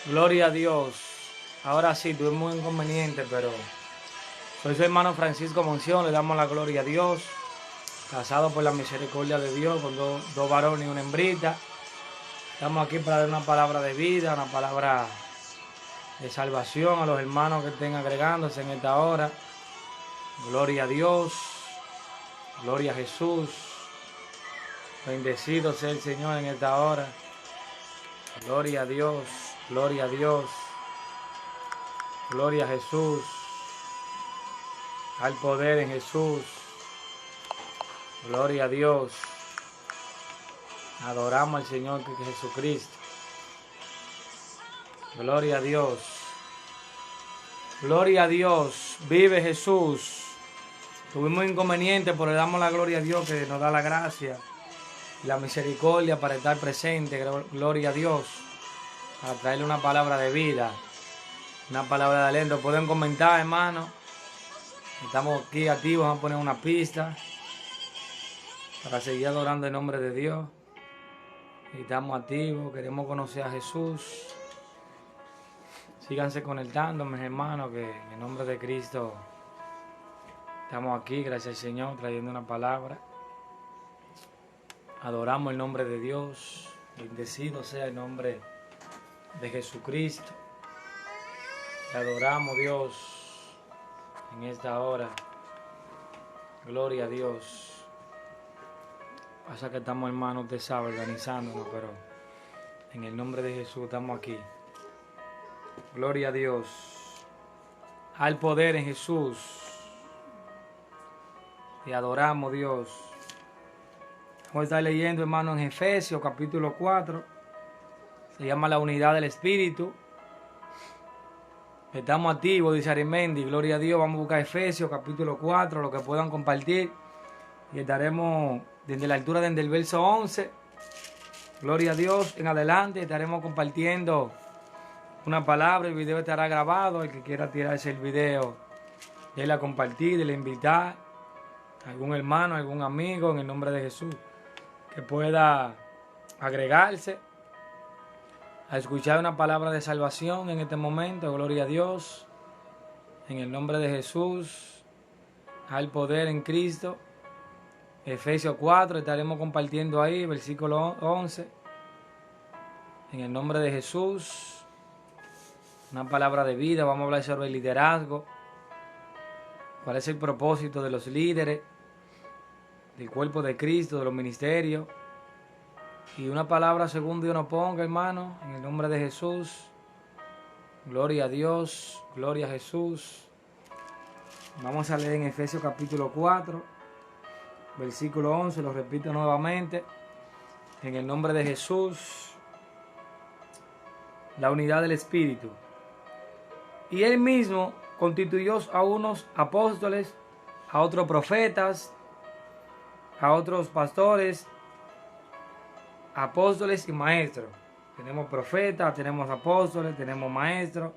Gloria a Dios. Ahora sí, tuvimos un inconveniente, pero soy su hermano Francisco Monción, le damos la gloria a Dios, casado por la misericordia de Dios, con dos varones y una hembrita. Estamos aquí para dar una palabra de vida, una palabra de salvación a los hermanos que estén agregándose en esta hora. Gloria a Dios, gloria a Jesús. Bendecido sea el Señor en esta hora. Gloria a Dios, gloria a Dios. Gloria a Jesús. Al poder en Jesús. Gloria a Dios. Adoramos al Señor Jesucristo. Gloria a Dios. Gloria a Dios. Vive Jesús. Tuvimos inconvenientes, pero le damos la gloria a Dios que nos da la gracia y la misericordia para estar presente. Gloria a Dios. Para traerle una palabra de vida. Una palabra de aliento. Pueden comentar, hermano. Estamos aquí activos. Vamos a poner una pista para seguir adorando el nombre de Dios. Y estamos activos. Queremos conocer a Jesús. Síganse conectando, mis hermanos, que en el nombre de Cristo estamos aquí, gracias al Señor, trayendo una palabra. Adoramos el nombre de Dios. Bendecido sea el nombre de Jesucristo. Le adoramos, Dios, en esta hora. Gloria a Dios. Pasa que estamos, hermanos, usted sabe, organizándonos, pero en el nombre de Jesús estamos aquí. Gloria a Dios. Al poder en Jesús. Y adoramos, Dios. Vamos a estar leyendo, hermano, en Efesios capítulo 4. Se llama la unidad del Espíritu. Estamos activos, dice Arimendi. Gloria a Dios. Vamos a buscar Efesios capítulo 4, lo que puedan compartir. Y estaremos desde la altura, desde el verso 11. Gloria a Dios. En adelante estaremos compartiendo una palabra. El video estará grabado. El que quiera tirarse el video, déle a compartir, déle a invitar a algún hermano, a algún amigo, en el nombre de Jesús, que pueda agregarse a escuchar una palabra de salvación en este momento. Gloria a Dios. En el nombre de Jesús. Al poder en Cristo. Efesios 4, estaremos compartiendo ahí, versículo 11. En el nombre de Jesús. Una palabra de vida. Vamos a hablar sobre el liderazgo. ¿Cuál es el propósito de los líderes? Del cuerpo de Cristo, de los ministerios. Y una palabra según Dios nos ponga, hermano, en el nombre de Jesús. Gloria a Dios, gloria a Jesús. Vamos a leer en Efesios capítulo 4, versículo 11, lo repito nuevamente. En el nombre de Jesús, la unidad del Espíritu. Y Él mismo constituyó a unos apóstoles, a otros profetas, a otros pastores, apóstoles y maestros. Tenemos profetas, tenemos apóstoles, tenemos maestros,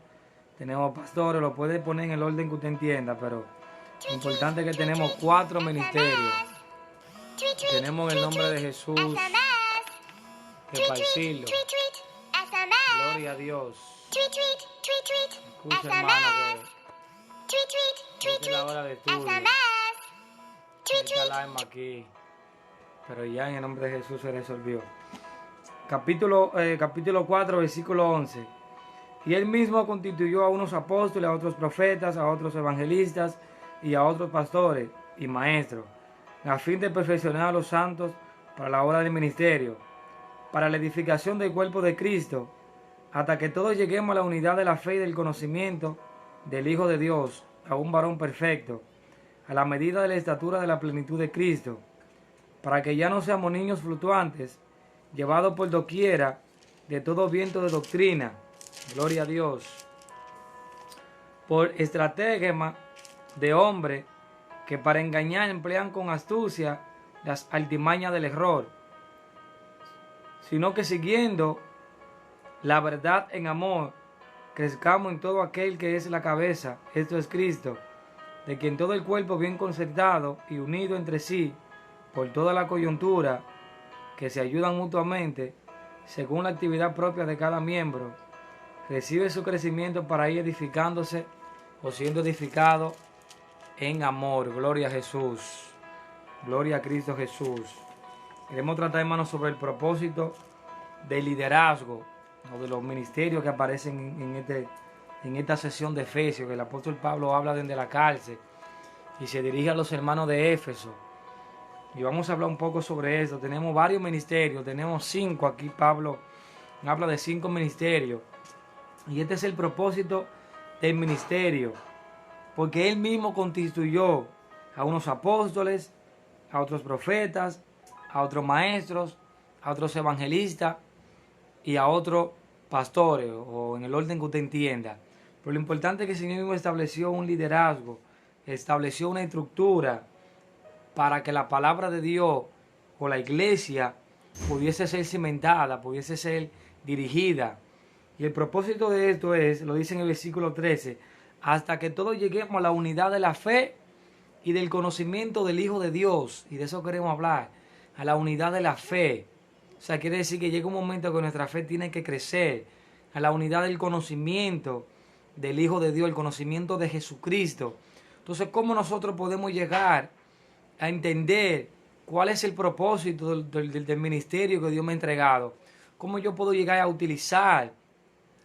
tenemos pastores. Lo puede poner en el orden que usted entienda, pero lo importante es que tenemos 4 ministerios. Tenemos en el nombre de Jesús que partirlo. Gloria a Dios. Escucha, hermano, que es la hora de estudio. Esta alarma aquí. Pero ya en el nombre de Jesús se resolvió. Capítulo 4, versículo 11. Y Él mismo constituyó a unos apóstoles, a otros profetas, a otros evangelistas y a otros pastores y maestros, a fin de perfeccionar a los santos para la obra del ministerio, para la edificación del cuerpo de Cristo, hasta que todos lleguemos a la unidad de la fe y del conocimiento del Hijo de Dios, a un varón perfecto, a la medida de la estatura de la plenitud de Cristo, para que ya no seamos niños fluctuantes, llevados por doquiera de todo viento de doctrina, gloria a Dios, por estratagema de hombre que para engañar emplean con astucia las altimañas del error, sino que siguiendo la verdad en amor, crezcamos en todo aquel que es la cabeza, esto es Cristo, de quien todo el cuerpo bien concertado y unido entre sí, por toda la coyuntura, que se ayudan mutuamente, según la actividad propia de cada miembro, recibe su crecimiento para ir edificándose o siendo edificado en amor. Gloria a Jesús. Gloria a Cristo Jesús. Queremos tratar, hermanos, sobre el propósito del liderazgo o de los ministerios que aparecen en esta sesión de Efesios, que el apóstol Pablo habla desde la cárcel y se dirige a los hermanos de Éfeso. Y vamos a hablar un poco sobre esto. Tenemos varios ministerios, tenemos 5 aquí. Pablo habla de 5 ministerios. Y este es el propósito del ministerio, porque él mismo constituyó a unos apóstoles, a otros profetas, a otros maestros, a otros evangelistas y a otros pastores, o en el orden que usted entienda. Pero lo importante es que el Señor mismo estableció un liderazgo, estableció una estructura para que la palabra de Dios o la iglesia pudiese ser cimentada, pudiese ser dirigida. Y el propósito de esto es, lo dice en el versículo 13, hasta que todos lleguemos a la unidad de la fe y del conocimiento del Hijo de Dios. Y de eso queremos hablar, a la unidad de la fe. O sea, quiere decir que llega un momento que nuestra fe tiene que crecer, a la unidad del conocimiento del Hijo de Dios, el conocimiento de Jesucristo. Entonces, ¿cómo nosotros podemos llegar a entender cuál es el propósito del ministerio que Dios me ha entregado? ¿Cómo yo puedo llegar a utilizar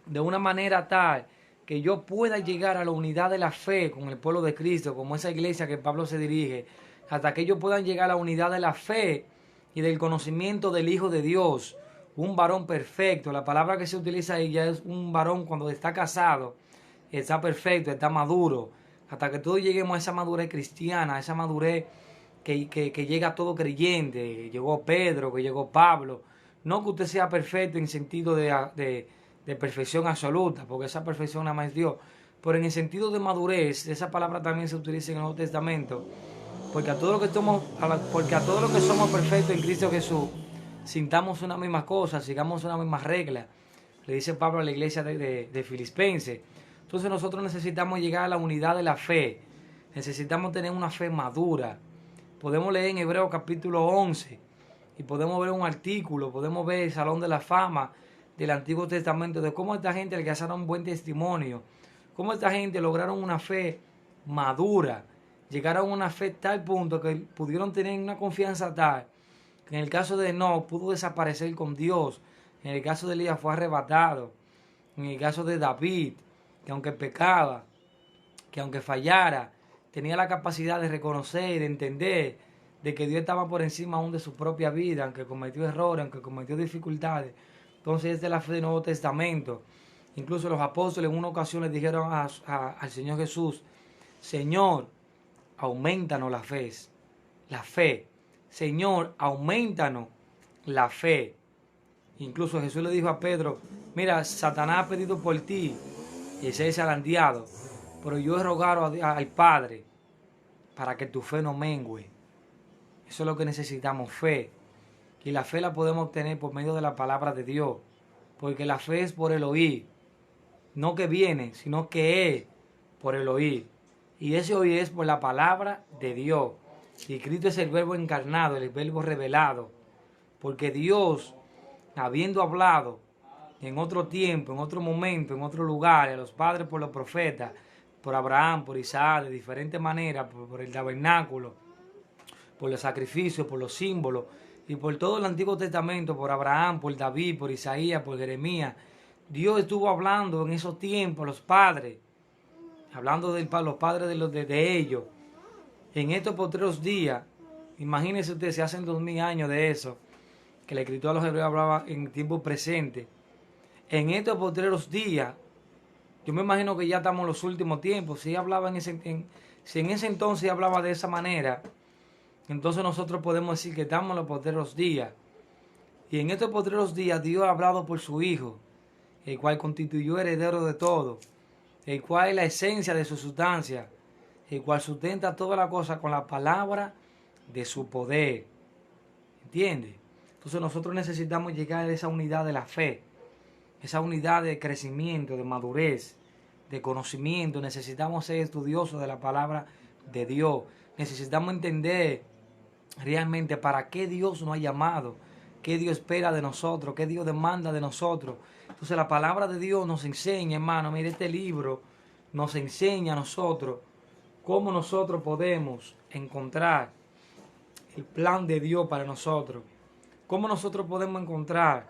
de una manera tal que yo pueda llegar a la unidad de la fe con el pueblo de Cristo, como esa iglesia que Pablo se dirige, hasta que ellos puedan llegar a la unidad de la fe y del conocimiento del Hijo de Dios, un varón perfecto? La palabra que se utiliza ahí ya es un varón cuando está casado, está perfecto, está maduro, hasta que todos lleguemos a esa madurez cristiana, a esa madurez que llega a todo creyente, que llegó Pedro, que llegó Pablo. No que usted sea perfecto en sentido de perfección absoluta, porque esa perfección nada más es Dios, pero en el sentido de madurez, esa palabra también se utiliza en el Nuevo Testamento, porque a todos los que somos perfectos en Cristo Jesús, sintamos una misma cosa, sigamos una misma regla, le dice Pablo a la iglesia de Filipenses. Entonces nosotros necesitamos llegar a la unidad de la fe, necesitamos tener una fe madura. Podemos leer en Hebreos capítulo 11 y podemos ver un artículo, podemos ver el Salón de la Fama del Antiguo Testamento, de cómo esta gente alcanzaron un buen testimonio, cómo esta gente lograron una fe madura, llegaron a una fe tal punto que pudieron tener una confianza tal, que en el caso de Enoc pudo desaparecer con Dios, en el caso de Elías fue arrebatado, en el caso de David, que aunque pecaba, que aunque fallara, tenía la capacidad de reconocer y de entender de que Dios estaba por encima aún de su propia vida, aunque cometió errores, aunque cometió dificultades. Entonces es de la fe del Nuevo Testamento. Incluso los apóstoles en una ocasión le dijeron al Señor Jesús: Señor, aumentanos la fe. La fe. Señor, aumentanos la fe. Incluso Jesús le dijo a Pedro: mira, Satanás ha pedido por ti y se ha zarandeado, pero yo he rogado al Padre para que tu fe no mengüe. Eso es lo que necesitamos, fe. Y la fe la podemos obtener por medio de la palabra de Dios, porque la fe es por el oír, no que viene, sino que es por el oír. Y ese oír es por la palabra de Dios. Y Cristo es el verbo encarnado, el verbo revelado, porque Dios, habiendo hablado en otro tiempo, en otro momento, en otro lugar, a los padres por los profetas, por Abraham, por Isaac, de diferentes maneras, por el tabernáculo, por los sacrificios, por los símbolos, y por todo el Antiguo Testamento, por Abraham, por David, por Isaías, por Jeremías. Dios estuvo hablando en esos tiempos, los padres, hablando de los padres de ellos. En estos postreros días, imagínense ustedes, se hacen 2000 años de eso, que el escritor a los hebreos hablaba en tiempo presente. En estos postreros días, yo me imagino que ya estamos en los últimos tiempos. Si en ese entonces hablaba de esa manera, entonces nosotros podemos decir que estamos en los postreros días. Y en estos postreros días Dios ha hablado por su Hijo, el cual constituyó heredero de todo, el cual es la esencia de su sustancia, el cual sustenta toda la cosa con la palabra de su poder. ¿Entiendes? Entonces nosotros necesitamos llegar a esa unidad de la fe, esa unidad de crecimiento, de madurez, de conocimiento. Necesitamos ser estudiosos de la palabra de Dios. Necesitamos entender realmente para qué Dios nos ha llamado. qué Dios espera de nosotros, qué Dios demanda de nosotros. Entonces la palabra de Dios nos enseña, hermano, mire, este libro nos enseña a nosotros cómo nosotros podemos encontrar el plan de Dios para nosotros, cómo nosotros podemos encontrar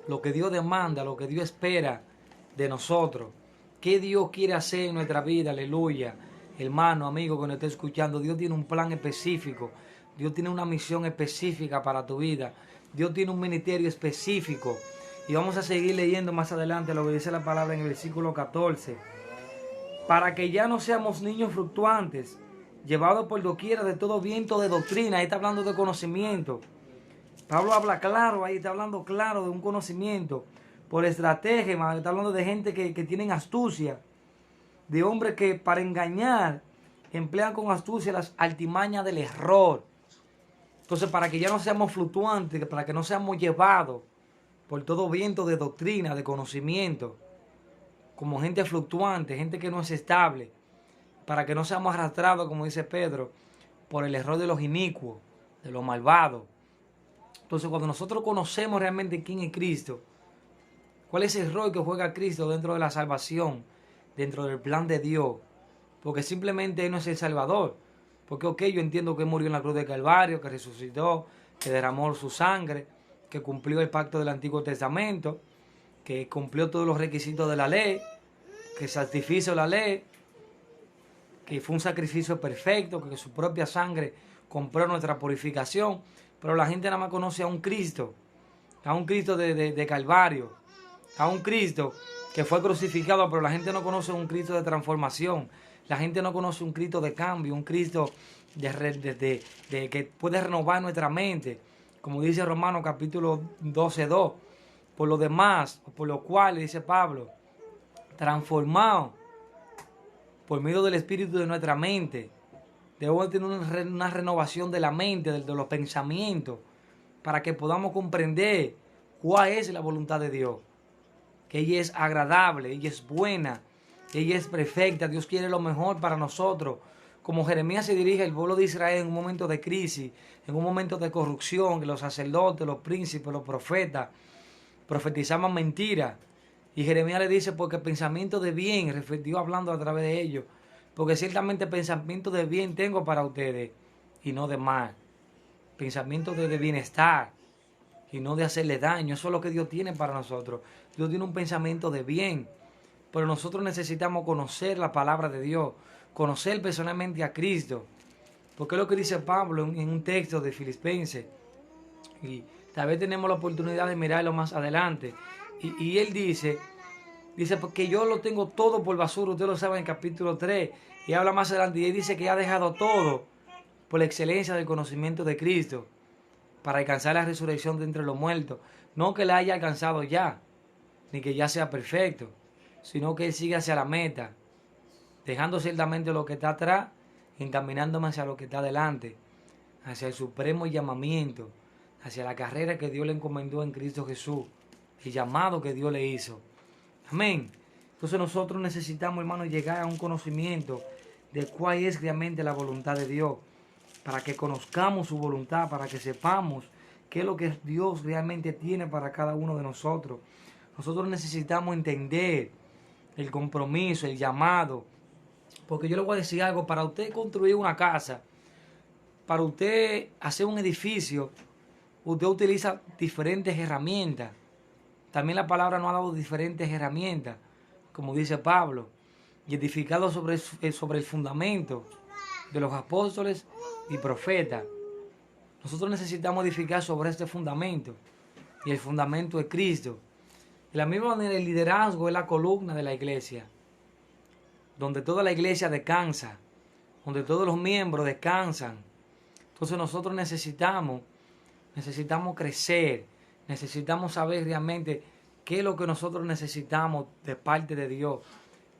lo que Dios demanda, lo que Dios espera de nosotros, qué Dios quiere hacer en nuestra vida, aleluya. Hermano, amigo que nos esté escuchando, Dios tiene un plan específico, Dios tiene una misión específica para tu vida, Dios tiene un ministerio específico. Y vamos a seguir leyendo más adelante lo que dice la palabra en el versículo 14. Para que ya no seamos niños fluctuantes, llevados por doquiera de todo viento de doctrina. Ahí está hablando de conocimiento. Pablo habla claro, ahí está hablando claro de un conocimiento. Por estrategia, está hablando de gente que tienen astucia. De hombres que para engañar emplean con astucia las artimañas del error. Entonces, para que ya no seamos fluctuantes, para que no seamos llevados por todo viento de doctrina, de conocimiento, como gente fluctuante, gente que no es estable, para que no seamos arrastrados, como dice Pedro, por el error de los inicuos, de los malvados. Entonces, cuando nosotros conocemos realmente quién es Cristo, cuál es el rol que juega Cristo dentro de la salvación, dentro del plan de Dios, porque simplemente Él no es el Salvador, porque ok, yo entiendo que murió en la cruz de Calvario, que resucitó, que derramó su sangre, que cumplió el pacto del Antiguo Testamento, que cumplió todos los requisitos de la ley, que satisfizo la ley, que fue un sacrificio perfecto, que su propia sangre compró nuestra purificación. Pero la gente nada más conoce a un Cristo de Calvario, a un Cristo que fue crucificado, pero la gente no conoce un Cristo de transformación, la gente no conoce un Cristo de cambio, un Cristo de que puede renovar nuestra mente, como dice Romanos capítulo 12:2. Por lo demás, por lo cual, dice Pablo, transformado por medio del Espíritu de nuestra mente. Debemos tener una renovación de la mente, de los pensamientos, para que podamos comprender cuál es la voluntad de Dios. Que ella es agradable, ella es buena, ella es perfecta. Dios quiere lo mejor para nosotros. Como Jeremías se dirige al pueblo de Israel en un momento de crisis, en un momento de corrupción, que los sacerdotes, los príncipes, los profetas profetizaban mentiras. Y Jeremías le dice, porque pensamiento de bien, Dios hablando a través de ellos, porque ciertamente pensamiento de bien tengo para ustedes y no de mal. Pensamiento de bienestar y no de hacerle daño. Eso es lo que Dios tiene para nosotros. Dios tiene un pensamiento de bien, pero nosotros necesitamos conocer la palabra de Dios, conocer personalmente a Cristo, porque es lo que dice Pablo en un texto de Filipenses, y tal vez tenemos la oportunidad de mirarlo más adelante, y él dice, porque yo lo tengo todo por basura, usted lo sabe en capítulo 3, y habla más adelante, y él dice que ha dejado todo por la excelencia del conocimiento de Cristo, para alcanzar la resurrección de entre los muertos. No que la haya alcanzado ya, ni que ya sea perfecto, sino que él sigue hacia la meta, dejando ciertamente lo que está atrás, encaminándome hacia lo que está adelante, hacia el supremo llamamiento, hacia la carrera que Dios le encomendó en Cristo Jesús, el llamado que Dios le hizo. Amén. Entonces nosotros necesitamos, hermanos, llegar a un conocimiento de cuál es realmente la voluntad de Dios, para que conozcamos su voluntad, para que sepamos qué es lo que Dios realmente tiene para cada uno de nosotros. Nosotros necesitamos entender el compromiso, el llamado, porque yo le voy a decir algo, para usted construir una casa, para usted hacer un edificio, usted utiliza diferentes herramientas. También la palabra nos ha dado diferentes herramientas, como dice Pablo, y edificado sobre el fundamento de los apóstoles y profetas. Nosotros necesitamos edificar sobre este fundamento, y el fundamento es Cristo. De la misma manera, el liderazgo es la columna de la iglesia, donde toda la iglesia descansa, donde todos los miembros descansan. Entonces nosotros necesitamos crecer, necesitamos saber realmente qué es lo que nosotros necesitamos de parte de Dios,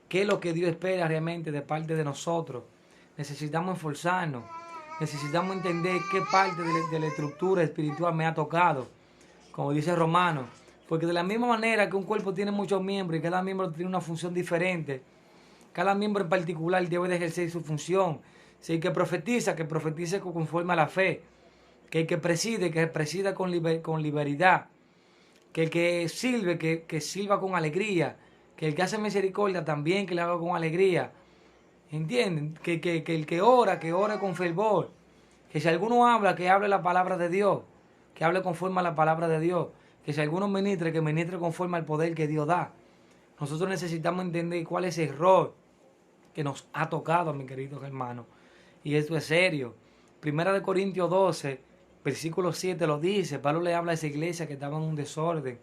qué es lo que Dios espera realmente de parte de nosotros. Necesitamos esforzarnos, necesitamos entender qué parte de la estructura espiritual me ha tocado, como dice Romanos, porque de la misma manera que un cuerpo tiene muchos miembros y cada miembro tiene una función diferente, cada miembro en particular debe de ejercer su función. Si el que profetice conforme a la fe. que el que presida con liberalidad, que el que sirve, que sirva con alegría, que el que hace misericordia también que le haga con alegría. ¿Entienden? Que el que ore con fervor. Que si alguno habla, que hable la palabra de Dios, que hable conforme a la palabra de Dios. Que si alguno ministre, que ministre conforme al poder que Dios da. Nosotros necesitamos entender cuál es el error que nos ha tocado, mis queridos hermanos. Y esto es serio. Primera de Corintios 12, versículo 7 lo dice. Pablo le habla a esa iglesia que estaba en un desorden.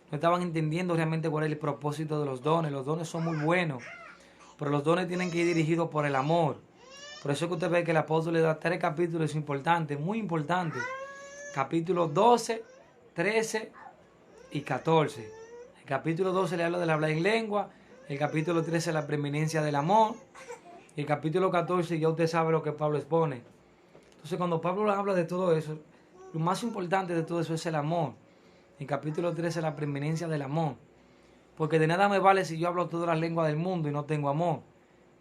No estaban entendiendo realmente cuál es el propósito de los dones. Los dones son muy buenos, pero los dones tienen que ir dirigidos por el amor. Por eso es que usted ve que el apóstol le da 3 capítulos importantes, muy importantes. Capítulos 12, 13 y 14. El capítulo 12 le habla del hablar en lengua. El capítulo 13 la preeminencia del amor. Y el capítulo 14 ya usted sabe lo que Pablo expone. Entonces cuando Pablo habla de todo eso, lo más importante de todo eso es el amor. El capítulo 13 la preeminencia del amor. Porque de nada me vale si yo hablo todas las lenguas del mundo y no tengo amor.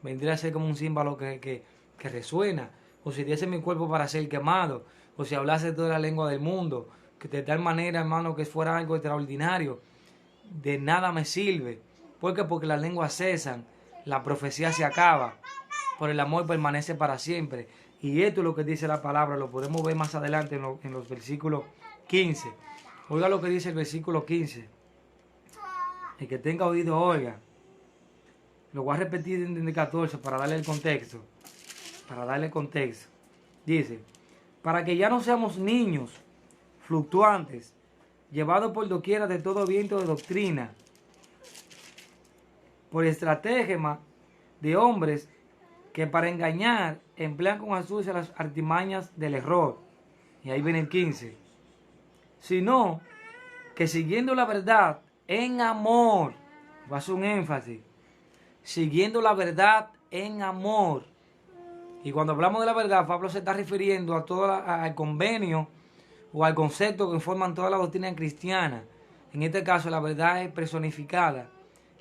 Vendría a ser como un címbalo que resuena. O si diese mi cuerpo para ser quemado. O si hablase toda la lengua del mundo. Que de tal manera, hermano, que fuera algo extraordinario. De nada me sirve. ¿Por qué? Porque las lenguas cesan. La profecía se acaba. Pero el amor permanece para siempre. Y esto es lo que dice la palabra. Lo podemos ver más adelante en los versículos 15. Oiga lo que dice el versículo 15. El que tenga oído, oiga. Lo voy a repetir en el 14 para darle el contexto. Para darle contexto. Dice, para que ya no seamos niños fluctuantes, llevados por doquiera de todo viento de doctrina, por estratagema de hombres que para engañar emplean con astucia las artimañas del error. Y ahí viene el 15. Sino que siguiendo la verdad en amor, va a hacer un énfasis, siguiendo la verdad en amor. Y cuando hablamos de la verdad, Pablo se está refiriendo a todo al convenio o al concepto que forman toda la doctrina cristiana. En este caso, la verdad es personificada.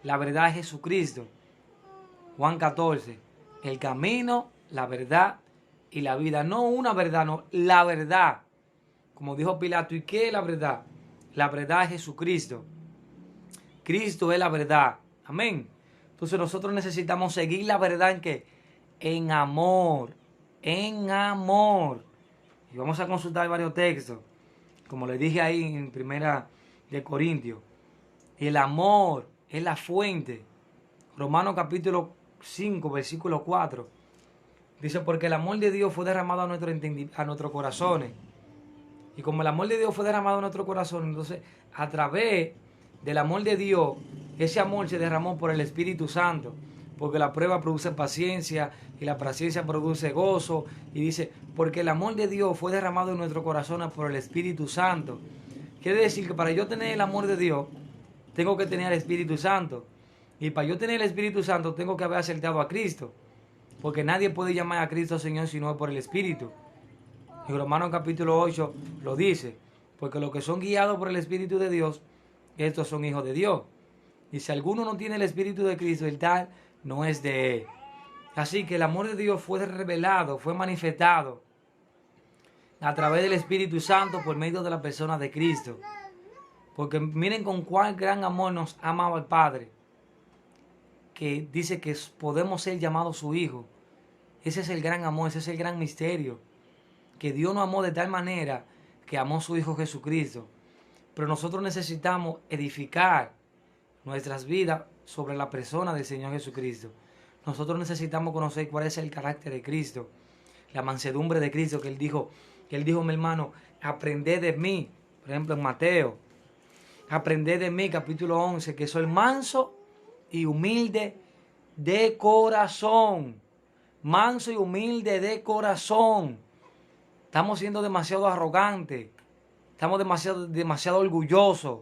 La verdad es Jesucristo. Juan 14. El camino, la verdad y la vida. No una verdad, no, la verdad. Como dijo Pilato, ¿y qué es la verdad? La verdad es Jesucristo. Cristo es la verdad. Amén. Entonces nosotros necesitamos seguir la verdad en qué? En amor. En amor. Y vamos a consultar varios textos. Como les dije ahí en primera de Corintios. El amor es la fuente. Romanos capítulo 5, versículo 4. Dice, porque el amor de Dios fue derramado a nuestros corazones. Y como el amor de Dios fue derramado a nuestro corazón, entonces a través del amor de Dios, ese amor se derramó por el Espíritu Santo. Porque la prueba produce paciencia y la paciencia produce gozo. Y dice, porque el amor de Dios fue derramado en nuestros corazones por el Espíritu Santo. Quiere decir que para yo tener el amor de Dios, tengo que tener el Espíritu Santo. Y para yo tener el Espíritu Santo, tengo que haber aceptado a Cristo. Porque nadie puede llamar a Cristo Señor si no es por el Espíritu. En Romanos capítulo 8 lo dice. Porque los que son guiados por el Espíritu de Dios, estos son hijos de Dios. Y si alguno no tiene el Espíritu de Cristo, el tal no es de él. Así que el amor de Dios fue revelado, fue manifestado a través del Espíritu Santo por medio de la persona de Cristo. Porque miren con cuál gran amor nos amaba el Padre, que dice que podemos ser llamados su hijo. Ese es el gran amor, ese es el gran misterio. Que Dios nos amó de tal manera que amó a su Hijo Jesucristo. Pero nosotros necesitamos edificar nuestras vidas sobre la persona del Señor Jesucristo. Nosotros necesitamos conocer cuál es el carácter de Cristo, la mansedumbre de Cristo, que Él dijo, mi hermano, aprended de mí. Por ejemplo, en Mateo, aprended de mí, capítulo 11, que soy manso y humilde de corazón. Manso y humilde de corazón. Estamos siendo demasiado arrogantes. Estamos demasiado orgullosos.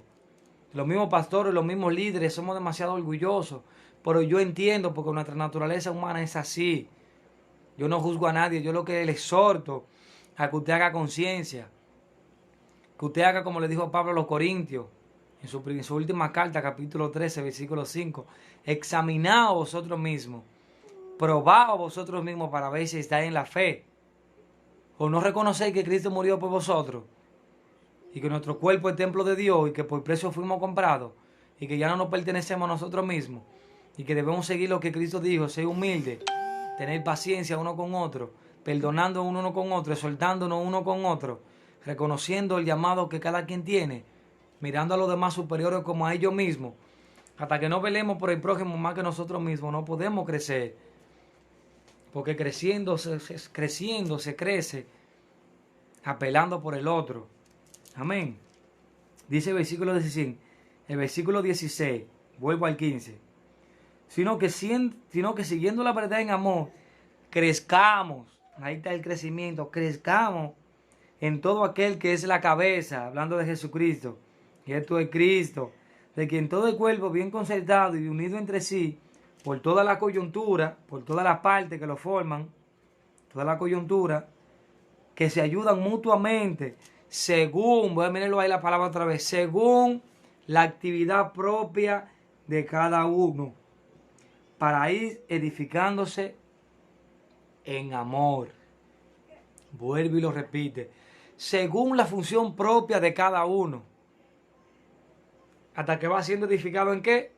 Los mismos pastores, los mismos líderes somos demasiado orgullosos. Pero yo entiendo porque nuestra naturaleza humana es así. Yo no juzgo a nadie. Yo lo que le exhorto a que usted haga conciencia. Que usted haga como le dijo Pablo a los Corintios. En su última carta, capítulo 13, versículo 5. Examinaos vosotros mismos. Probaos vosotros mismos para ver si estáis en la fe. ¿O no reconocéis que Cristo murió por vosotros? Y que nuestro cuerpo es templo de Dios y que por precio fuimos comprados y que ya no nos pertenecemos a nosotros mismos y que debemos seguir lo que Cristo dijo, ser humilde, tener paciencia uno con otro, perdonando uno con otro, exhortándonos uno con otro, reconociendo el llamado que cada quien tiene, mirando a los demás superiores como a ellos mismos. Hasta que no velemos por el prójimo más que nosotros mismos, no podemos crecer. Porque creciendo se crece apelando por el otro. Amén. Dice el versículo 16, el versículo 16, vuelvo al 15. Sino que siguiendo la verdad en amor, crezcamos. Ahí está el crecimiento. Crezcamos en todo aquel que es la cabeza, hablando de Jesucristo. Y esto es Cristo, de quien todo el cuerpo bien concertado y unido entre sí, por toda la coyuntura, por todas las partes que lo forman, toda la coyuntura, que se ayudan mutuamente, según, voy a mirarlo ahí la palabra otra vez, según la actividad propia de cada uno, para ir edificándose en amor. Vuelve y lo repite, según la función propia de cada uno, hasta que va siendo edificado ¿en qué?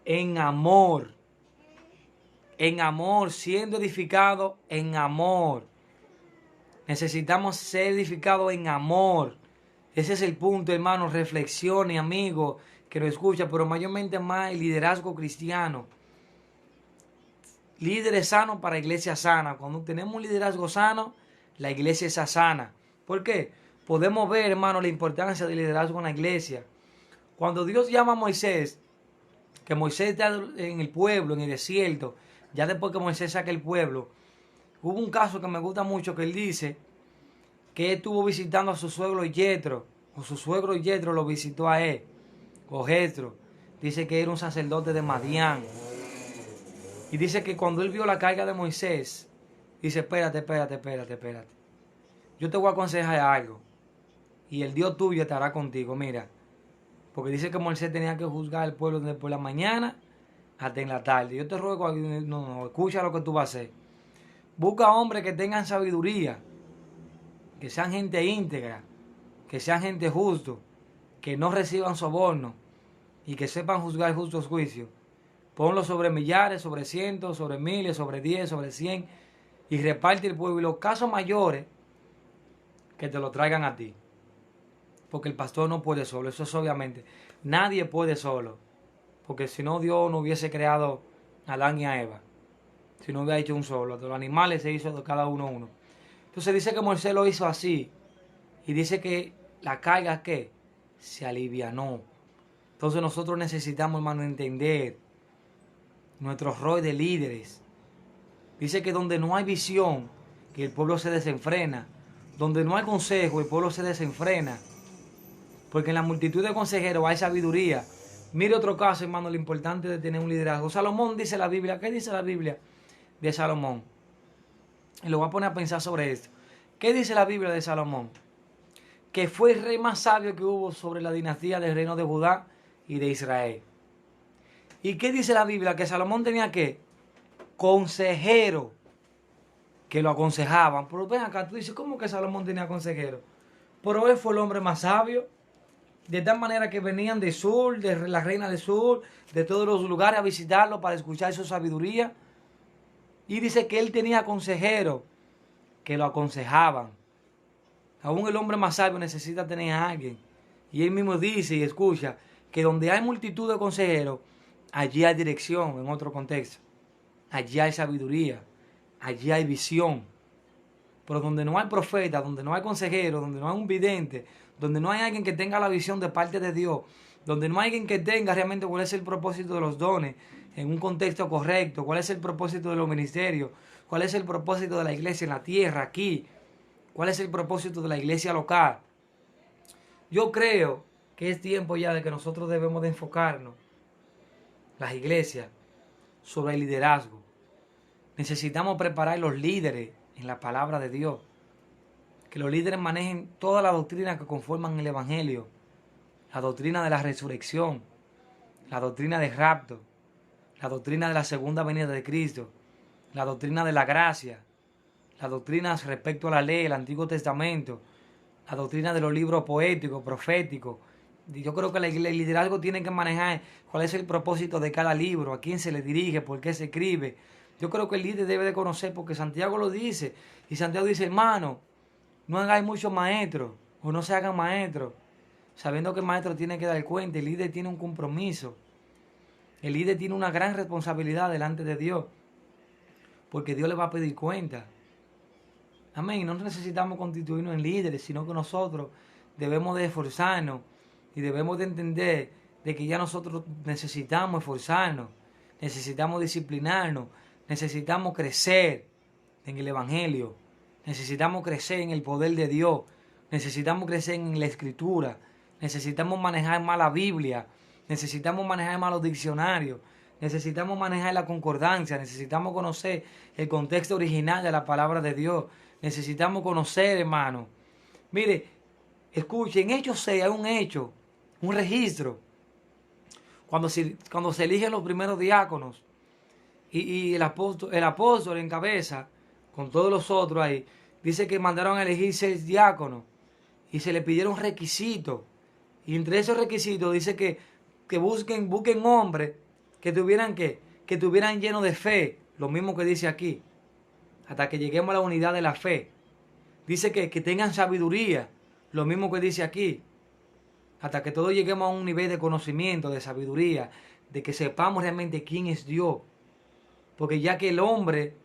En amor. En amor, siendo edificado en amor. Necesitamos ser edificados en amor. Ese es el punto, hermano. Reflexione, amigo, que lo escucha, pero mayormente más el liderazgo cristiano. Líderes sanos para iglesia sana. Cuando tenemos un liderazgo sano, la iglesia está sana. ¿Por qué? Podemos ver, hermano, la importancia del liderazgo en la iglesia. Cuando Dios llama a Moisés, que Moisés está en el pueblo, en el desierto, ya después que Moisés saca el pueblo, hubo un caso que me gusta mucho, que él dice que él estuvo visitando a su suegro Yetro, o su suegro Yetro lo visitó a él, o Jetro. Dice que era un sacerdote de Madián. Y dice que cuando él vio la carga de Moisés, dice, espérate. Yo te voy a aconsejar algo. Y el Dios tuyo estará contigo, mira. Porque dice que Moisés tenía que juzgar al pueblo desde por la mañana hasta en la tarde. Yo te ruego, no, escucha lo que tú vas a hacer. Busca hombres que tengan sabiduría, que sean gente íntegra, que sean gente justo, que no reciban soborno y que sepan juzgar justos juicios. Ponlo sobre millares, sobre cientos, sobre miles, sobre 10, sobre 100 y reparte el pueblo. Y los casos mayores, que te lo traigan a ti. Porque el pastor no puede solo, eso es obviamente. Nadie puede solo. Porque si no, Dios no hubiese creado a Adán y a Eva. Si no hubiera hecho un solo. De los animales se hizo de cada uno. Entonces dice que Moisés lo hizo así. Y dice que la carga, ¿qué? Se alivianó. Entonces nosotros necesitamos, hermano, entender nuestro rol de líderes. Dice que donde no hay visión, que el pueblo se desenfrena. Donde no hay consejo, el pueblo se desenfrena. Porque en la multitud de consejeros hay sabiduría. Mire otro caso, hermano, lo importante de tener un liderazgo. Salomón dice la Biblia. ¿Qué dice la Biblia de Salomón? Y lo voy a poner a pensar sobre esto. ¿Qué dice la Biblia de Salomón? Que fue el rey más sabio que hubo sobre la dinastía del reino de Judá y de Israel. ¿Y qué dice la Biblia? Que Salomón tenía ¿qué? Consejeros que lo aconsejaban. Pero ven acá, tú dices, ¿cómo que Salomón tenía consejeros? Pero él fue el hombre más sabio. De tal manera que venían de sur, de la reina del sur, de todos los lugares a visitarlo para escuchar su sabiduría. Y dice que él tenía consejeros que lo aconsejaban. Aún el hombre más sabio necesita tener a alguien. Y él mismo dice y escucha que donde hay multitud de consejeros, allí hay dirección, en otro contexto. Allí hay sabiduría, allí hay visión. Pero donde no hay profeta, donde no hay consejero, donde no hay un vidente, donde no hay alguien que tenga la visión de parte de Dios, donde no hay alguien que tenga realmente cuál es el propósito de los dones en un contexto correcto, cuál es el propósito de los ministerios, cuál es el propósito de la iglesia en la tierra, aquí, cuál es el propósito de la iglesia local. Yo creo que es tiempo ya de que nosotros debemos de enfocarnos, las iglesias, sobre el liderazgo. Necesitamos preparar los líderes en la palabra de Dios. Que los líderes manejen toda la doctrina que conforman el Evangelio. La doctrina de la resurrección, la doctrina del rapto, la doctrina de la segunda venida de Cristo, la doctrina de la gracia, las doctrinas respecto a la ley, el Antiguo Testamento, la doctrina de los libros poéticos, proféticos. Yo creo que el liderazgo tiene que manejar cuál es el propósito de cada libro, a quién se le dirige, por qué se escribe. Yo creo que el líder debe de conocer, porque Santiago lo dice. Y Santiago dice, hermano, no hagáis muchos maestros, o no se hagan maestros, sabiendo que el maestro tiene que dar cuenta. El líder tiene un compromiso. El líder tiene una gran responsabilidad delante de Dios, porque Dios le va a pedir cuenta. Amén. No necesitamos constituirnos en líderes, sino que nosotros debemos de esforzarnos y debemos de entender de que ya nosotros necesitamos esforzarnos, necesitamos disciplinarnos, necesitamos crecer en el Evangelio, necesitamos crecer en el poder de Dios, necesitamos crecer en la Escritura, necesitamos manejar más la Biblia, necesitamos manejar más los diccionarios, necesitamos manejar la concordancia, necesitamos conocer el contexto original de la palabra de Dios, necesitamos conocer, hermano. Mire, escuchen, en Hechos 6 hay un hecho, un registro, cuando se eligen los primeros diáconos y el apóstol en cabeza, con todos los otros ahí, dice que mandaron a elegir 6 diáconos y se le pidieron requisitos. Y entre esos requisitos dice que busquen hombres que tuvieran lleno de fe, lo mismo que dice aquí, hasta que lleguemos a la unidad de la fe. Dice que tengan sabiduría, lo mismo que dice aquí, hasta que todos lleguemos a un nivel de conocimiento, de sabiduría, de que sepamos realmente quién es Dios. Porque ya que el hombre,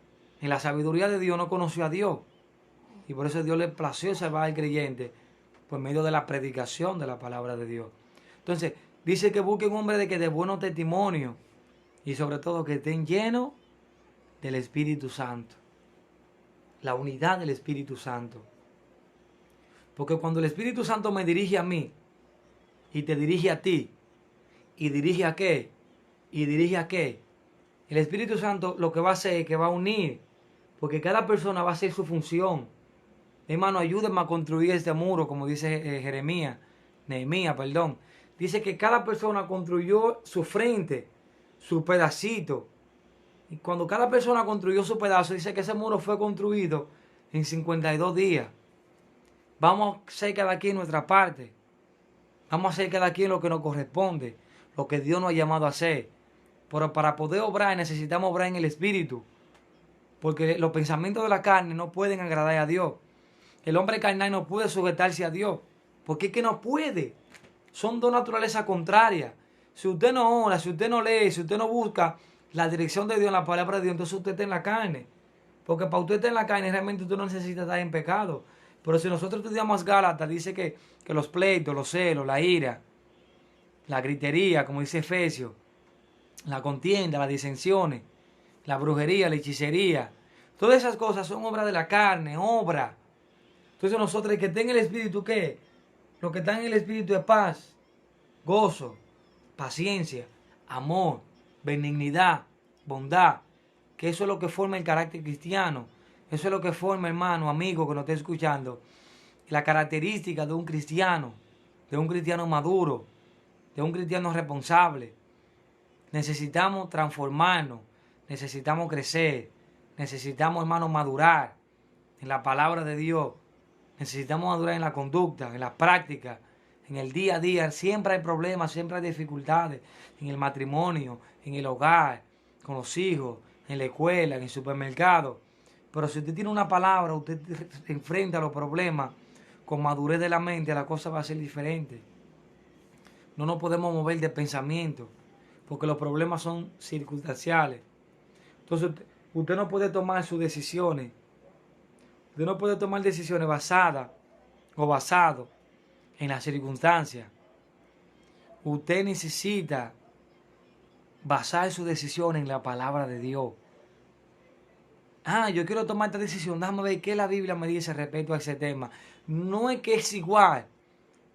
en la sabiduría de Dios, no conoció a Dios, y por eso Dios le plació salvar al creyente por medio de la predicación de la palabra de Dios. Entonces, dice que busquen hombres de buenos testimonios y sobre todo que estén llenos del Espíritu Santo. La unidad del Espíritu Santo. Porque cuando el Espíritu Santo me dirige a mí y te dirige a ti y dirige a qué y dirige a qué, el Espíritu Santo lo que va a hacer es que va a unir, porque cada persona va a hacer su función. Hermano, ayúdenme a construir este muro, como dice Nehemías. Dice que cada persona construyó su frente, su pedacito. Y cuando cada persona construyó su pedazo, dice que ese muro fue construido en 52 días. Vamos a hacer cada quien nuestra parte. Vamos a hacer cada quien lo que nos corresponde, lo que Dios nos ha llamado a hacer. Pero para poder obrar necesitamos obrar en el Espíritu. Porque los pensamientos de la carne no pueden agradar a Dios. El hombre carnal no puede sujetarse a Dios. Porque es que no puede. Son dos naturalezas contrarias. Si usted no ora, si usted no lee, si usted no busca la dirección de Dios en la palabra de Dios, entonces usted está en la carne. Porque para usted estar en la carne realmente usted no necesita estar en pecado. Pero si nosotros estudiamos Gálatas, dice que los pleitos, los celos, la ira, la gritería, como dice Efesios, la contienda, las disensiones, la brujería, la hechicería, todas esas cosas son obra de la carne, obra. Entonces nosotros, el que está en el Espíritu, ¿qué? Lo que está en el Espíritu es paz, gozo, paciencia, amor, benignidad, bondad, que eso es lo que forma el carácter cristiano. Eso es lo que forma, hermano, amigo que nos esté escuchando, la característica de un cristiano maduro, de un cristiano responsable. Necesitamos transformarnos, necesitamos crecer, necesitamos, hermano, madurar en la palabra de Dios, necesitamos madurar en la conducta, en la práctica, en el día a día. Siempre hay problemas, siempre hay dificultades en el matrimonio, en el hogar, con los hijos, en la escuela, en el supermercado. Pero si usted tiene una palabra, usted enfrenta los problemas con madurez de la mente, la cosa va a ser diferente. No nos podemos mover de pensamiento, porque los problemas son circunstanciales. Entonces, usted no puede tomar sus decisiones. Usted no puede tomar decisiones basadas en las circunstancias. Usted necesita basar sus decisiones en la palabra de Dios. Yo quiero tomar esta decisión, déjame ver qué la Biblia me dice respecto a ese tema. No es que es igual,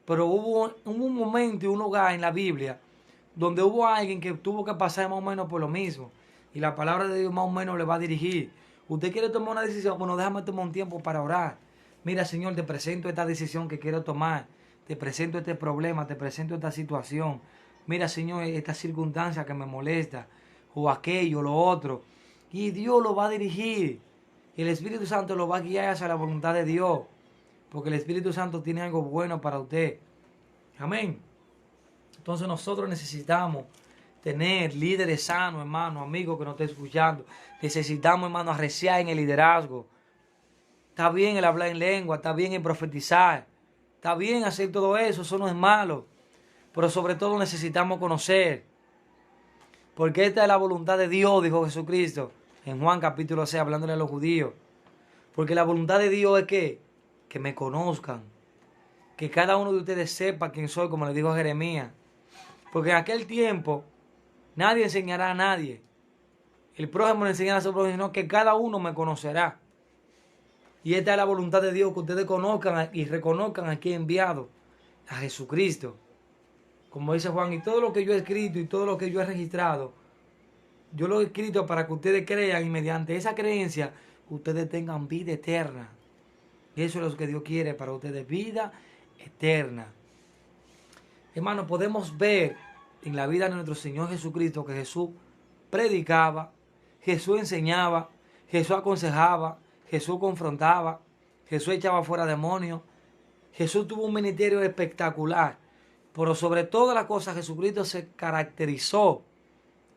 pero hubo un momento y un lugar en la Biblia donde hubo alguien que tuvo que pasar más o menos por lo mismo. Y la palabra de Dios más o menos le va a dirigir. Usted quiere tomar una decisión, bueno, déjame tomar un tiempo para orar. Mira, Señor, te presento esta decisión que quiero tomar. Te presento este problema, te presento esta situación. Mira, Señor, esta circunstancia que me molesta, o aquello, lo otro. Y Dios lo va a dirigir. Y el Espíritu Santo lo va a guiar hacia la voluntad de Dios. Porque el Espíritu Santo tiene algo bueno para usted. Amén. Entonces nosotros necesitamos tener líderes sanos, hermano, amigos que nos estén escuchando. Necesitamos, hermano, arreciar en el liderazgo. Está bien el hablar en lengua, está bien el profetizar. Está bien hacer todo eso, eso no es malo. Pero sobre todo necesitamos conocer. Porque esta es la voluntad de Dios, dijo Jesucristo. En Juan capítulo 6, hablándole a los judíos. Porque la voluntad de Dios es que me conozcan. Que cada uno de ustedes sepa quién soy, como le dijo a Jeremías. Porque en aquel tiempo nadie enseñará a nadie. El prójimo le enseñará a su prójimo, sino que cada uno me conocerá. Y esta es la voluntad de Dios, que ustedes conozcan y reconozcan a quien he enviado, a Jesucristo. Como dice Juan, y todo lo que yo he escrito y todo lo que yo he registrado, yo lo he escrito para que ustedes crean y mediante esa creencia ustedes tengan vida eterna. Eso es lo que Dios quiere para ustedes, vida eterna. Hermano, podemos ver en la vida de nuestro Señor Jesucristo que Jesús predicaba, Jesús enseñaba, Jesús aconsejaba, Jesús confrontaba, Jesús echaba fuera demonios. Jesús tuvo un ministerio espectacular, pero sobre todas las cosas Jesucristo se caracterizó.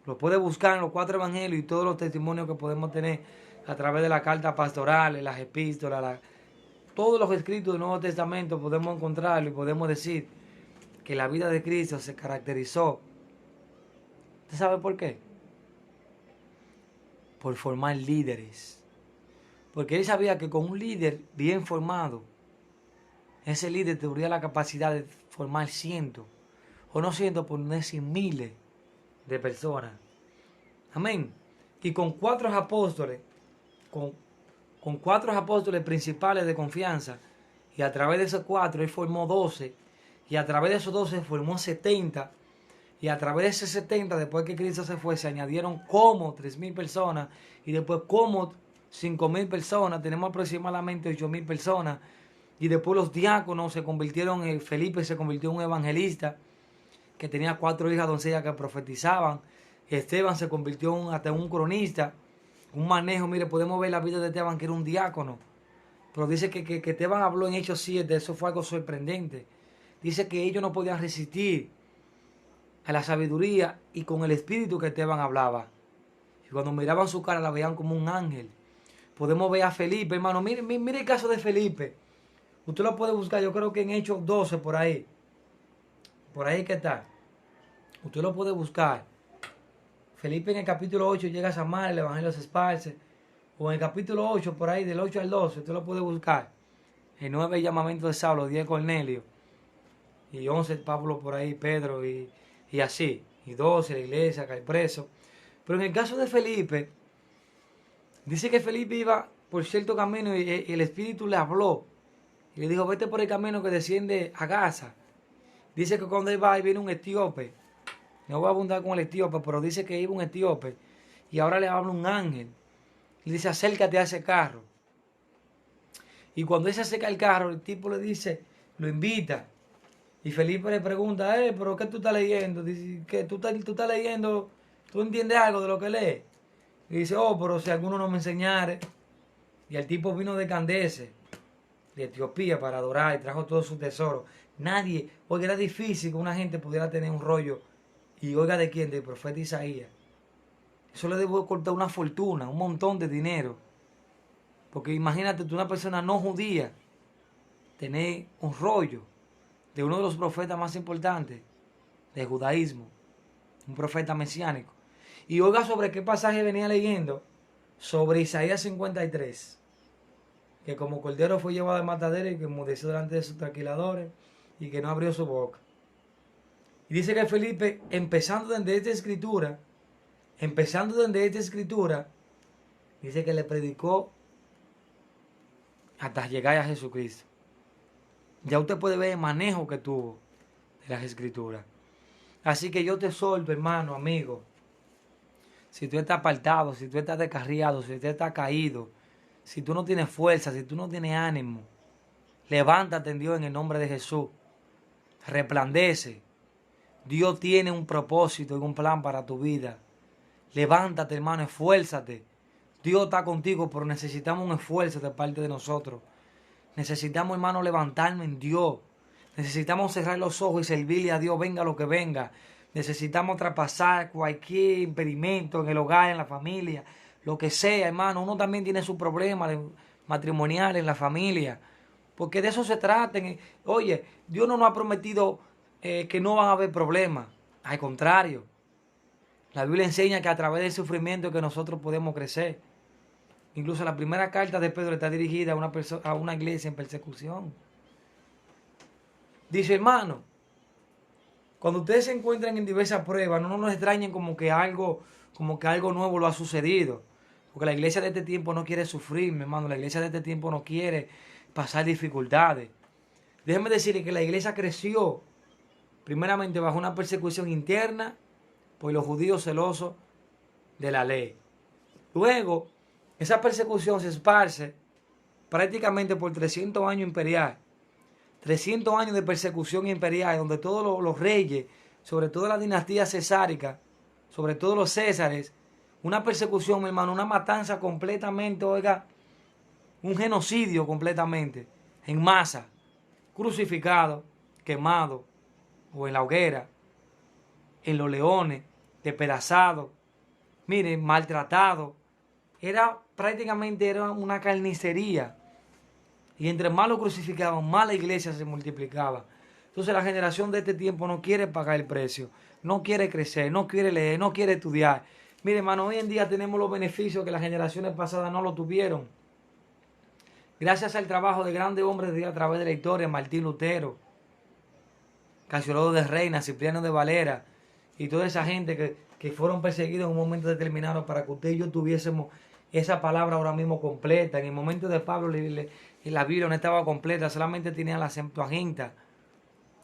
Lo puede buscar en los 4 evangelios y todos los testimonios que podemos tener a través de las cartas pastorales, las epístolas, todos los escritos del Nuevo Testamento podemos encontrarlo y podemos decir que la vida de Cristo se caracterizó. ¿Usted sabe por qué? Por formar líderes. Porque él sabía que con un líder bien formado, ese líder tendría la capacidad de formar cientos, o no cientos, por no decir miles de personas. Amén. Y con 4 apóstoles, con 4 apóstoles principales de confianza, y a través de esos 4 él formó 12, y a través de esos 12 formó 70, y a través de esos 70, después que Cristo se fue, se añadieron como 3,000 personas, y después como 5,000 personas, tenemos aproximadamente 8,000 personas, y después los diáconos se convirtieron en, Felipe se convirtió en un evangelista, que tenía 4 hijas doncellas que profetizaban, Esteban se convirtió hasta en un cronista, un manejo. Mire, podemos ver la vida de Esteban, que era un diácono, pero dice que Esteban habló en Hechos 7, eso fue algo sorprendente. Dice que ellos no podían resistir a la sabiduría y con el espíritu que Esteban hablaba. Y cuando miraban su cara la veían como un ángel. Podemos ver a Felipe, hermano. Mire el caso de Felipe. Usted lo puede buscar, yo creo que en Hechos 12, por ahí. Por ahí que está. Usted lo puede buscar. Felipe en el capítulo 8 llega a Samaria, el evangelio se esparce. O en el capítulo 8, por ahí, del 8 al 12, usted lo puede buscar. El 9 llamamiento de Saulo, 10 Cornelio. Y 11 Pablo por ahí, Pedro y así. Y 12 la iglesia, cae preso. Pero en el caso de Felipe, dice que Felipe iba por cierto camino y el Espíritu le habló. Y le dijo, vete por el camino que desciende a Gaza. Dice que cuando él va, ahí viene un etíope. No voy a abundar con el etíope, pero dice que iba un etíope. Y ahora le habla un ángel. Le dice, acércate a ese carro. Y cuando él se acerca al carro, el tipo le dice, lo invita. Y Felipe le pregunta, pero ¿qué tú estás leyendo? Dice, ¿qué? ¿Tú estás leyendo? ¿Tú entiendes algo de lo que lees? Y dice, pero si alguno no me enseñare. Y el tipo vino de Candace, de Etiopía, para adorar y trajo todo su tesoro. Nadie, porque era difícil que una gente pudiera tener un rollo. Y oiga de quién, del profeta Isaías. Eso le debo cortar una fortuna, un montón de dinero. Porque imagínate tú, una persona no judía, tener un rollo de uno de los profetas más importantes del judaísmo, un profeta mesiánico. Y oiga sobre qué pasaje venía leyendo, sobre Isaías 53, que como cordero fue llevado al matadero y que enmudeció delante de sus tranquiladores y que no abrió su boca. Y dice que Felipe, empezando desde esta escritura, dice que le predicó hasta llegar a Jesucristo. Ya usted puede ver el manejo que tuvo de las escrituras. Así que yo te exhorto, hermano, amigo. Si tú estás apartado, si tú estás descarriado, si tú estás caído, si tú no tienes fuerza, si tú no tienes ánimo, levántate en Dios en el nombre de Jesús. Resplandece. Dios tiene un propósito y un plan para tu vida. Levántate, hermano, esfuérzate. Dios está contigo, pero necesitamos un esfuerzo de parte de nosotros. Necesitamos, hermano, levantarnos en Dios. Necesitamos cerrar los ojos y servirle a Dios, venga lo que venga. Necesitamos traspasar cualquier impedimento en el hogar, en la familia, lo que sea, hermano. Uno también tiene sus problemas matrimoniales en la familia, porque de eso se trata. Oye, Dios no nos ha prometido que no van a haber problemas. Al contrario, la Biblia enseña que a través del sufrimiento que nosotros podemos crecer. Incluso la primera carta de Pedro está dirigida a una iglesia en persecución. Dice, hermano, cuando ustedes se encuentran en diversas pruebas, no nos extrañen como que algo nuevo lo ha sucedido. Porque la iglesia de este tiempo no quiere sufrir, mi hermano. La iglesia de este tiempo no quiere pasar dificultades. Déjenme decirles que la iglesia creció primeramente bajo una persecución interna por los judíos celosos de la ley. Luego, esa persecución se esparce prácticamente por 300 años imperial. 300 años de persecución imperial, donde todos los reyes, sobre todo la dinastía cesárica, sobre todo los césares, una persecución, mi hermano, una matanza completamente, oiga, un genocidio completamente, en masa, crucificado, quemado, o en la hoguera, en los leones, despedazado, miren, maltratado. Prácticamente era una carnicería. Y entre más lo crucificaban, más la iglesia se multiplicaba. Entonces la generación de este tiempo no quiere pagar el precio, no quiere crecer, no quiere leer, no quiere estudiar. Mire, hermano, hoy en día tenemos los beneficios que las generaciones pasadas no lo tuvieron. Gracias al trabajo de grandes hombres de Dios a través de la historia, Martín Lutero, Casiodoro de Reina, Cipriano de Valera y toda esa gente que fueron perseguidos en un momento determinado para que usted y yo tuviésemos esa palabra ahora mismo completa. En el momento de Pablo la Biblia no estaba completa, solamente tenía la Septuaginta,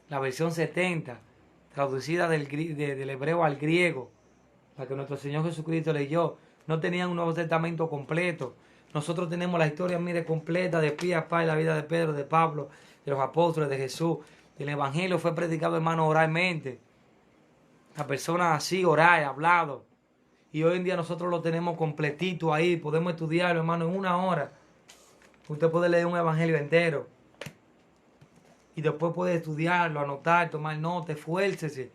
la versión 70, traducida del hebreo al griego, la que nuestro Señor Jesucristo leyó. No tenían un Nuevo Testamento completo. Nosotros tenemos la historia, mire, completa, de pie a pie, la vida de Pedro, de Pablo, de los apóstoles, de Jesús. El Evangelio fue predicado, hermano, oralmente. La persona así, oral, hablado. Y hoy en día nosotros lo tenemos completito ahí. Podemos estudiarlo, hermano, en una hora. Usted puede leer un evangelio entero. Y después puede estudiarlo, anotar, tomar notas, esfuércese.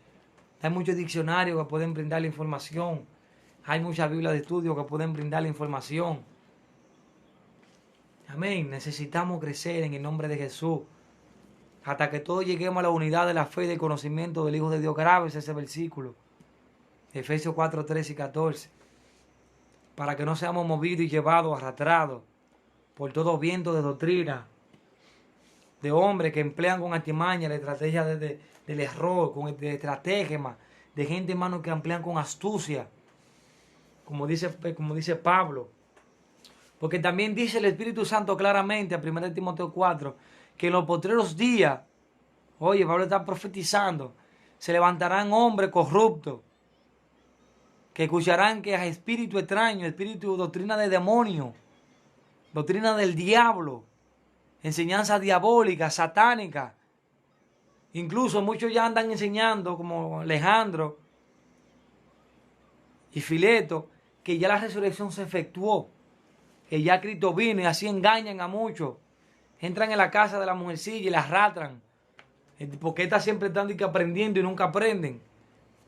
Hay muchos diccionarios que pueden brindar la información. Hay muchas Biblias de estudio que pueden brindar la información. Amén. Necesitamos crecer en el nombre de Jesús. Hasta que todos lleguemos a la unidad de la fe y del conocimiento del Hijo de Dios. Grábese ese versículo. Efesios 4, 13 y 14. Para que no seamos movidos y llevados, arrastrados por todo viento de doctrina, de hombres que emplean con artimaña la estrategia del error, de estratagema, de gente, hermano, que emplean con astucia, como dice Pablo. Porque también dice el Espíritu Santo claramente, a 1 Timoteo 4, que en los postreros días, oye, Pablo está profetizando, se levantarán hombres corruptos, que escucharán que hay espíritu extraño, espíritu, doctrina de demonio, doctrina del diablo, enseñanza diabólica, satánica. Incluso muchos ya andan enseñando, como Alejandro y Fileto, que ya la resurrección se efectuó, que ya Cristo vino, y así engañan a muchos. Entran en la casa de la mujercilla y la arrastran, porque estas siempre están aprendiendo y nunca aprenden.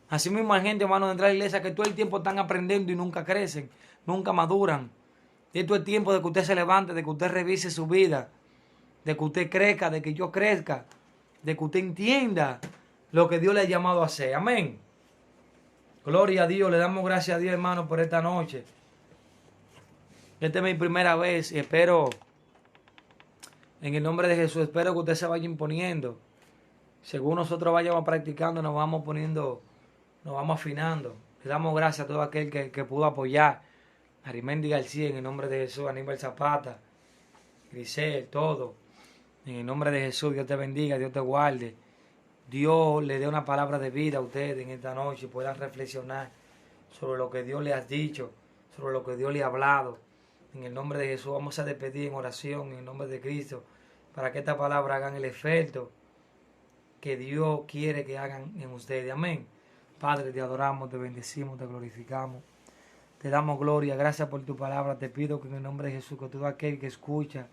Así mismo hay gente, hermano, dentro de la iglesia que todo el tiempo están aprendiendo y nunca crecen, nunca maduran. Y esto es tiempo de que usted se levante, de que usted revise su vida, de que usted crezca, de que yo crezca, de que usted entienda lo que Dios le ha llamado a hacer. Amén. Gloria a Dios, le damos gracias a Dios, hermano, por esta noche. Esta es mi primera vez y espero, en el nombre de Jesús, espero que usted se vaya imponiendo. Según nosotros vayamos practicando, nos vamos poniendo, nos vamos afinando. Le damos gracias a todo aquel que pudo apoyar. Arimendi García, en el nombre de Jesús, Aníbal Zapata, Grisel, todo. En el nombre de Jesús, Dios te bendiga, Dios te guarde. Dios le dé una palabra de vida a ustedes en esta noche y puedan reflexionar sobre lo que Dios le ha dicho, sobre lo que Dios le ha hablado. En el nombre de Jesús vamos a despedir en oración, en el nombre de Cristo, para que esta palabra hagan el efecto que Dios quiere que hagan en ustedes. Amén. Padre, te adoramos, te bendecimos, te glorificamos. Te damos gloria, gracias por tu palabra. Te pido que en el nombre de Jesús, que todo aquel que escucha,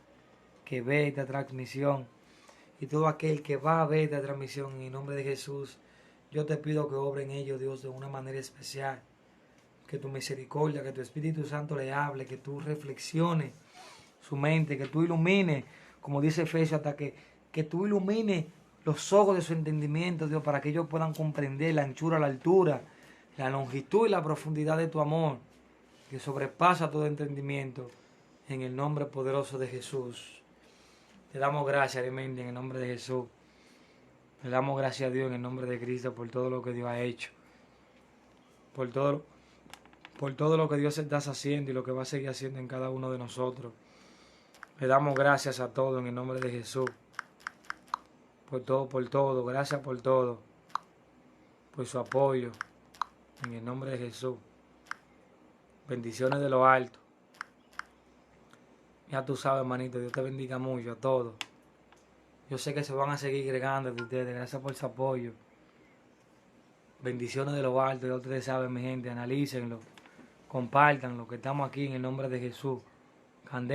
que ve esta transmisión y todo aquel que va a ver esta transmisión, en el nombre de Jesús, yo te pido que obre en ellos, Dios, de una manera especial. Que tu misericordia, que tu Espíritu Santo le hable, que tú reflexiones su mente, que tú ilumines, como dice Efesios, hasta que tú ilumines los ojos de su entendimiento, Dios, para que ellos puedan comprender la anchura, la altura, la longitud y la profundidad de tu amor, que sobrepasa todo entendimiento, en el nombre poderoso de Jesús. Te damos gracias, Aremendi, en el nombre de Jesús. Le damos gracias a Dios en el nombre de Cristo por todo lo que Dios ha hecho, por todo lo que Dios está haciendo y lo que va a seguir haciendo en cada uno de nosotros. Le damos gracias a todos en el nombre de Jesús. Por todo, gracias por todo. Por su apoyo, en el nombre de Jesús. Bendiciones de lo alto. Ya tú sabes, hermanito, Dios te bendiga mucho a todos. Yo sé que se van a seguir agregando de ustedes, gracias por su apoyo. Bendiciones de lo alto, ya ustedes saben, mi gente, analícenlo, compártanlo, que estamos aquí en el nombre de Jesús. Candela.